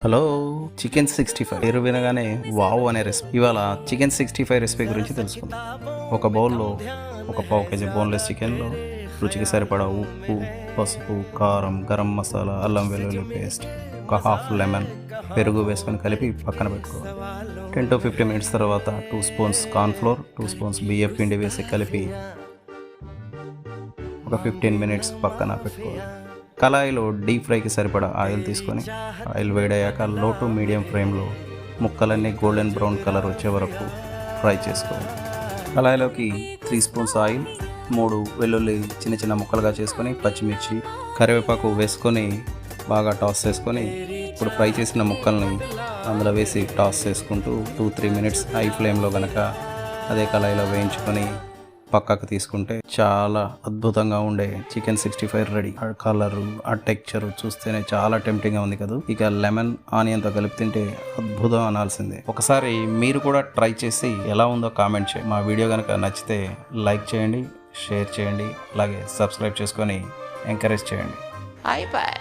Hello, chicken 65 పేరు వినగానే wow అనే రెసిపీ. ఇవాళ చికెన్ 65 రెసిపీ గురించి తెలుసుకుందాం. ఒక బౌల్లో ఒక పావు కేజీ బోన్లెస్ చికెన్లో రుచికి సరిపడా ఉప్పు, పసుపు, కారం, గరం మసాలా, అల్లం వెల్లుల్లి పేస్ట్, ఒక హాఫ్ లెమన్, పెరుగు వేసుకొని కలిపి పక్కన పెట్టుకోవాలి. 10 to 15 మినిట్స్ తర్వాత 2 స్పూన్స్ కార్న్ఫ్లోర్, 2 స్పూన్స్ బియ్యం పిండి వేసి కలిపి ఒక 15 మినిట్స్ పక్కన పెట్టుకోవాలి. కళాయిలో డీప్ ఫ్రైకి సరిపడా ఆయిల్ తీసుకొని ఆయిల్ వేడయ్యాక లో టు మీడియం ఫ్లేమ్లో ముక్కలన్నీ గోల్డెన్ బ్రౌన్ కలర్ వచ్చే వరకు ఫ్రై చేసుకోవాలి. కళాయిలోకి 3 స్పూన్స్ ఆయిల్, 3 వెల్లుల్లి చిన్న చిన్న ముక్కలుగా చేసుకొని, పచ్చిమిర్చి, కరివేపాకు వేసుకొని బాగా టాస్ చేసుకొని ఇప్పుడు ఫ్రై చేసిన ముక్కల్ని అందులో వేసి టాస్ చేసుకుంటూ 2-3 మినిట్స్ హై ఫ్లేమ్లో కనుక అదే కళాయిలో వేయించుకొని పక్కకు తీసుకుంటే చాలా అద్భుతంగా ఉండే చికెన్ 65 రెడీ. ఆ కలరు, ఆ టెక్చరు చూస్తేనే చాలా టెంప్టింగ్గా ఉంది కదా. ఇక లెమన్ ఆనియన్తో కలిపి తింటే అద్భుతం అనాల్సిందే. ఒకసారి మీరు కూడా ట్రై చేసి ఎలా ఉందో కామెంట్ చేయండి. మా వీడియో కనుక నచ్చితే లైక్ చేయండి, షేర్ చేయండి, అలాగే సబ్స్క్రైబ్ చేసుకొని ఎంకరేజ్ చేయండి. అయిపోయి